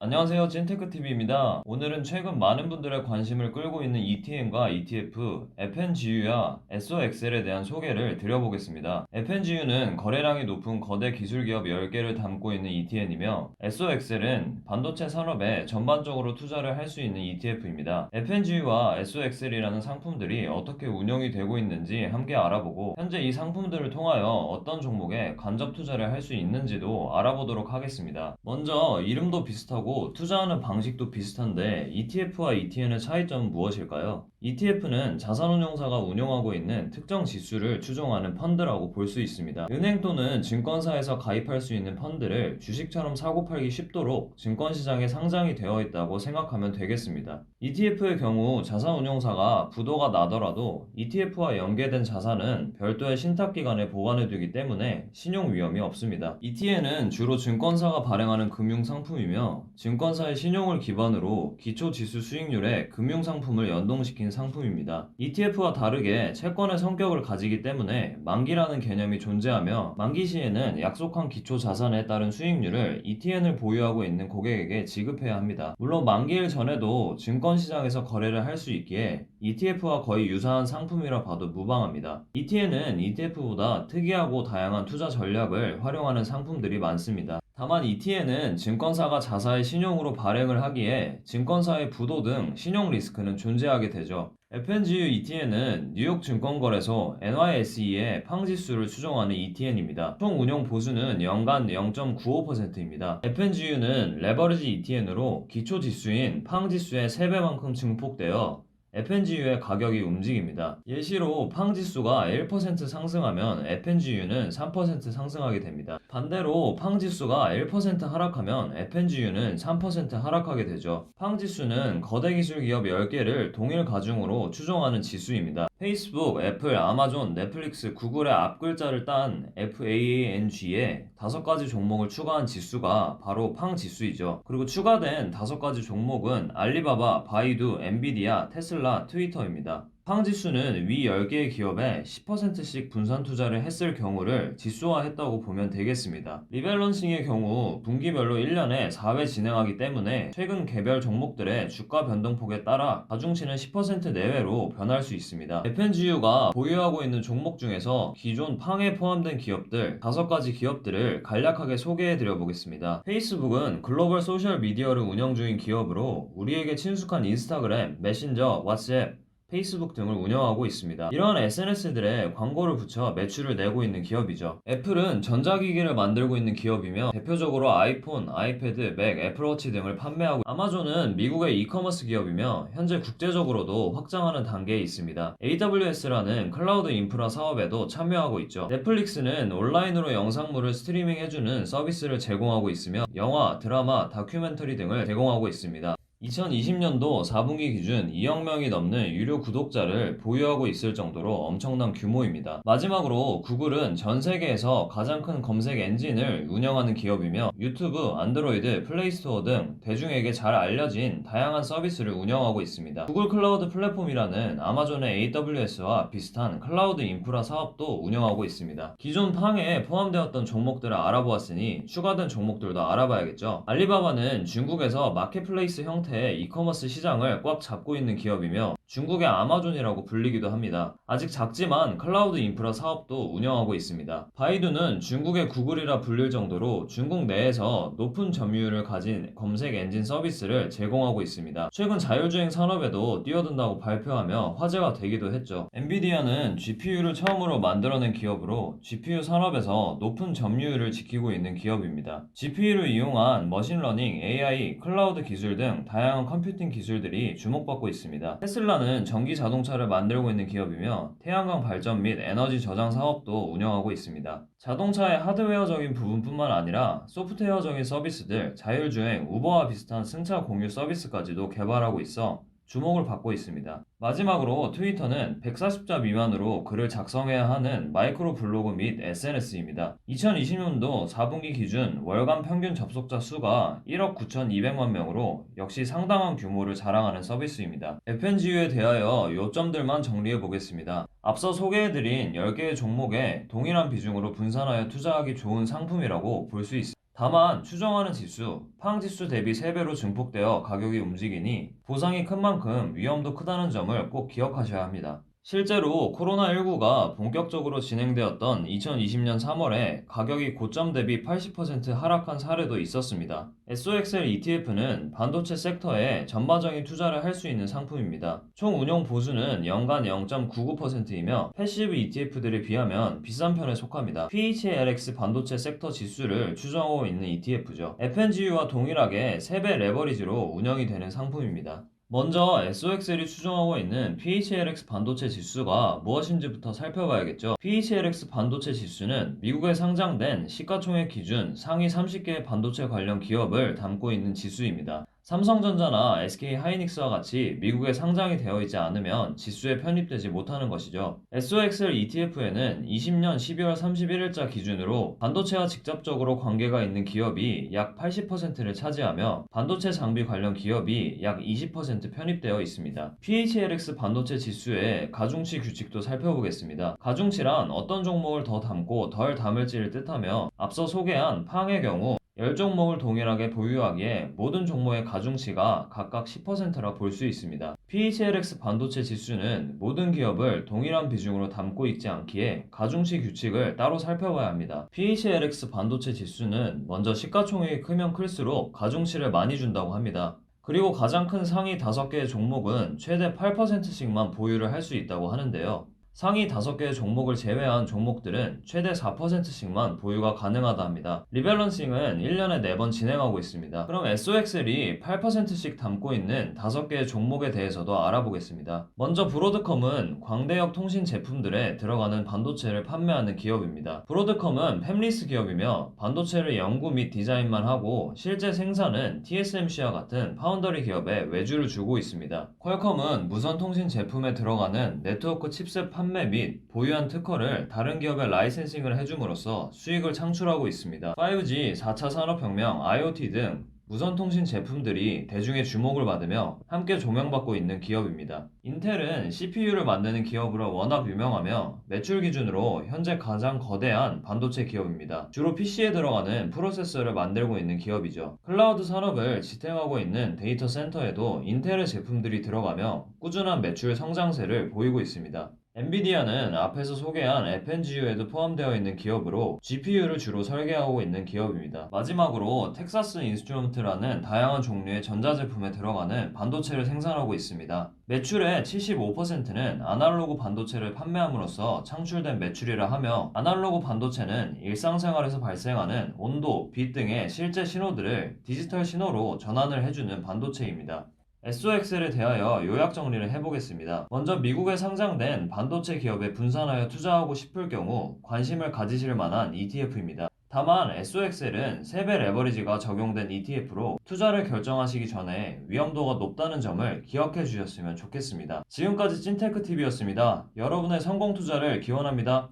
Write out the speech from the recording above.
안녕하세요. 찐테크TV입니다. 오늘은 최근 많은 분들의 관심을 끌고 있는 ETN과 ETF, FNGU와 SOXL에 대한 소개를 드려보겠습니다. FNGU는 거래량이 높은 거대 기술기업 10개를 담고 있는 ETN이며 SOXL은 반도체 산업에 전반적으로 투자를 할 수 있는 ETF입니다. FNGU와 SOXL이라는 상품들이 어떻게 운영이 되고 있는지 함께 알아보고 현재 이 상품들을 통하여 어떤 종목에 간접 투자를 할 수 있는지도 알아보도록 하겠습니다. 먼저 이름도 비슷하고 투자하는 방식도 비슷한데 ETF와 ETN의 차이점은 무엇일까요? ETF는 자산운용사가 운용하고 있는 특정 지수를 추종하는 펀드라고 볼 수 있습니다. 은행 또는 증권사에서 가입할 수 있는 펀드를 주식처럼 사고팔기 쉽도록 증권시장에 상장이 되어 있다고 생각하면 되겠습니다. ETF의 경우 자산운용사가 부도가 나더라도 ETF와 연계된 자산은 별도의 신탁기관에 보관해두기 때문에 신용 위험이 없습니다. ETN은 주로 증권사가 발행하는 금융상품이며 증권사의 신용을 기반으로 기초지수 수익률에 금융상품을 연동시킨 상품입니다. ETF와 다르게 채권의 성격을 가지기 때문에 만기라는 개념이 존재하며 만기 시에는 약속한 기초자산에 따른 수익률을 ETN을 보유하고 있는 고객에게 지급해야 합니다. 물론 만기일 전에도 증권시장에서 거래를 할 수 있기에 ETF와 거의 유사한 상품이라 봐도 무방합니다. ETN은 ETF보다 특이하고 다양한 투자 전략을 활용하는 상품들이 많습니다. 다만 ETN은 증권사가 자사의 신용으로 발행을 하기에 증권사의 부도 등 신용 리스크는 존재하게 되죠. FNGU ETN은 뉴욕 증권거래소 NYSE의 팡지수를 추종하는 ETN입니다. 총 운용 보수는 연간 0.95%입니다. FNGU는 레버리지 ETN으로 기초지수인 팡지수의 3배만큼 증폭되어 FNGU의 가격이 움직입니다. 예시로 팡지수가 1% 상승하면 FNGU는 3% 상승하게 됩니다. 반대로 팡지수가 1% 하락하면 FNGU는 3% 하락하게 되죠. 팡지수는 거대 기술 기업 10개를 동일 가중으로 추종하는 지수입니다. 페이스북, 애플, 아마존, 넷플릭스, 구글의 앞글자를 딴 FAANG에 5가지 종목을 추가한 지수가 바로 팡지수이죠. 그리고 추가된 5가지 종목은 알리바바, 바이두, 엔비디아, 테슬라, 트위터입니다. 팡지수는 위 10개의 기업에 10%씩 분산 투자를 했을 경우를 지수화했다고 보면 되겠습니다. 리밸런싱의 경우 분기별로 1년에 4회 진행하기 때문에 최근 개별 종목들의 주가 변동폭에 따라 가중치는 10% 내외로 변할 수 있습니다. FNGU가 보유하고 있는 종목 중에서 기존 팡에 포함된 기업들 5가지 기업들을 간략하게 소개해드려 보겠습니다. 페이스북은 글로벌 소셜 미디어를 운영 중인 기업으로 우리에게 친숙한 인스타그램, 메신저, 왓츠앱, 페이스북 등을 운영하고 있습니다. 이러한 SNS들에 광고를 붙여 매출을 내고 있는 기업이죠. 애플은 전자기기를 만들고 있는 기업이며 대표적으로 아이폰, 아이패드, 맥, 애플워치 등을 판매하고 아마존은 미국의 이커머스 기업이며 현재 국제적으로도 확장하는 단계에 있습니다. AWS라는 클라우드 인프라 사업에도 참여하고 있죠. 넷플릭스는 온라인으로 영상물을 스트리밍해주는 서비스를 제공하고 있으며 영화, 드라마, 다큐멘터리 등을 제공하고 있습니다. 2020년도 4분기 기준 2억 명이 넘는 유료 구독자를 보유하고 있을 정도로 엄청난 규모입니다. 마지막으로 구글은 전 세계에서 가장 큰 검색 엔진을 운영하는 기업이며 유튜브, 안드로이드, 플레이스토어 등 대중에게 잘 알려진 다양한 서비스를 운영하고 있습니다. 구글 클라우드 플랫폼이라는 아마존의 AWS와 비슷한 클라우드 인프라 사업도 운영하고 있습니다. 기존 팡에 포함되었던 종목들을 알아보았으니 추가된 종목들도 알아봐야겠죠. 알리바바는 중국에서 마켓플레이스 형태의 이커머스 시장을 꽉 잡고 있는 기업이며 중국의 아마존이라고 불리기도 합니다. 아직 작지만 클라우드 인프라 사업도 운영하고 있습니다. 바이두는 중국의 구글이라 불릴 정도로 중국 내에서 높은 점유율을 가진 검색 엔진 서비스를 제공하고 있습니다. 최근 자율주행 산업에도 뛰어든다고 발표하며 화제가 되기도 했죠. 엔비디아는 GPU를 처음으로 만들어낸 기업으로 GPU 산업에서 높은 점유율을 지키고 있는 기업입니다. GPU를 이용한 머신러닝, AI, 클라우드 기술 등 다양한 컴퓨팅 기술들이 주목받고 있습니다. 테슬라는 전기 자동차를 만들고 있는 기업이며 태양광 발전 및 에너지 저장 사업도 운영하고 있습니다. 자동차의 하드웨어적인 부분뿐만 아니라 소프트웨어적인 서비스들, 자율주행, 우버와 비슷한 승차 공유 서비스까지도 개발하고 있어 주목을 받고 있습니다. 마지막으로 트위터는 140자 미만으로 글을 작성해야 하는 마이크로 블로그 및 SNS입니다. 2020년도 4분기 기준 월간 평균 접속자 수가 1억 9,200만 명으로 역시 상당한 규모를 자랑하는 서비스입니다. FNGU에 대하여 요점들만 정리해 보겠습니다. 앞서 소개해드린 10개의 종목에 동일한 비중으로 분산하여 투자하기 좋은 상품이라고 볼 수 있습니다. 다만 추정하는 지수, 팡 지수 대비 3배로 증폭되어 가격이 움직이니 보상이 큰 만큼 위험도 크다는 점을 꼭 기억하셔야 합니다. 실제로 코로나19가 본격적으로 진행되었던 2020년 3월에 가격이 고점 대비 80% 하락한 사례도 있었습니다. SOXL ETF는 반도체 섹터에 전반적인 투자를 할 수 있는 상품입니다. 총 운용 보수는 연간 0.99%이며 패시브 ETF들에 비하면 비싼 편에 속합니다. PHLX 반도체 섹터 지수를 추정하고 있는 ETF죠. FNGU와 동일하게 3배 레버리지로 운영이 되는 상품입니다. 먼저 SOXL이 추정하고 있는 PHLX 반도체 지수가 무엇인지부터 살펴봐야겠죠. PHLX 반도체 지수는 미국에 상장된 시가총액 기준 상위 30개의 반도체 관련 기업을 담고 있는 지수입니다. 삼성전자나 SK하이닉스와 같이 미국에 상장이 되어 있지 않으면 지수에 편입되지 못하는 것이죠. SOXL ETF에는 20년 12월 31일자 기준으로 반도체와 직접적으로 관계가 있는 기업이 약 80%를 차지하며 반도체 장비 관련 기업이 약 20% 편입되어 있습니다. PHLX 반도체 지수의 가중치 규칙도 살펴보겠습니다. 가중치란 어떤 종목을 더 담고 덜 담을지를 뜻하며 앞서 소개한 팡의 경우 10종목을 동일하게 보유하기에 모든 종목의 가중치가 각각 10%라 볼 수 있습니다. PHLX 반도체 지수는 모든 기업을 동일한 비중으로 담고 있지 않기에 가중치 규칙을 따로 살펴봐야 합니다. PHLX 반도체 지수는 먼저 시가총액이 크면 클수록 가중치를 많이 준다고 합니다. 그리고 가장 큰 상위 5개의 종목은 최대 8%씩만 보유를 할 수 있다고 하는데요. 상위 5개의 종목을 제외한 종목들은 최대 4%씩만 보유가 가능하다 합니다. 리밸런싱은 1년에 4번 진행하고 있습니다. 그럼 SOXL이 8%씩 담고 있는 5개의 종목에 대해서도 알아보겠습니다. 먼저 브로드컴은 광대역 통신 제품들에 들어가는 반도체를 판매하는 기업입니다. 브로드컴은 팹리스 기업이며 반도체를 연구 및 디자인만 하고 실제 생산은 TSMC와 같은 파운더리 기업에 외주를 주고 있습니다. 퀄컴은 무선 통신 제품에 들어가는 네트워크 칩셋 판매 및 보유한 특허를 다른 기업에 라이센싱을 해줌으로써 수익을 창출하고 있습니다. 5G, 4차 산업혁명, IoT 등 무선통신 제품들이 대중의 주목을 받으며 함께 조명받고 있는 기업입니다. 인텔은 CPU를 만드는 기업으로 워낙 유명하며 매출 기준으로 현재 가장 거대한 반도체 기업입니다. 주로 PC에 들어가는 프로세서를 만들고 있는 기업이죠. 클라우드 산업을 지탱하고 있는 데이터 센터에도 인텔의 제품들이 들어가며 꾸준한 매출 성장세를 보이고 있습니다. 엔비디아는 앞에서 소개한 FNGU에도 포함되어 있는 기업으로 GPU를 주로 설계하고 있는 기업입니다. 마지막으로 텍사스 인스트루먼트라는 다양한 종류의 전자제품에 들어가는 반도체를 생산하고 있습니다. 매출의 75%는 아날로그 반도체를 판매함으로써 창출된 매출이라 하며 아날로그 반도체는 일상생활에서 발생하는 온도, 빛 등의 실제 신호들을 디지털 신호로 전환을 해주는 반도체입니다. SOXL에 대하여 요약 정리를 해보겠습니다. 먼저 미국에 상장된 반도체 기업에 분산하여 투자하고 싶을 경우 관심을 가지실 만한 ETF입니다. 다만 SOXL은 3배 레버리지가 적용된 ETF로 투자를 결정하시기 전에 위험도가 높다는 점을 기억해 주셨으면 좋겠습니다. 지금까지 찐테크TV였습니다. 여러분의 성공 투자를 기원합니다.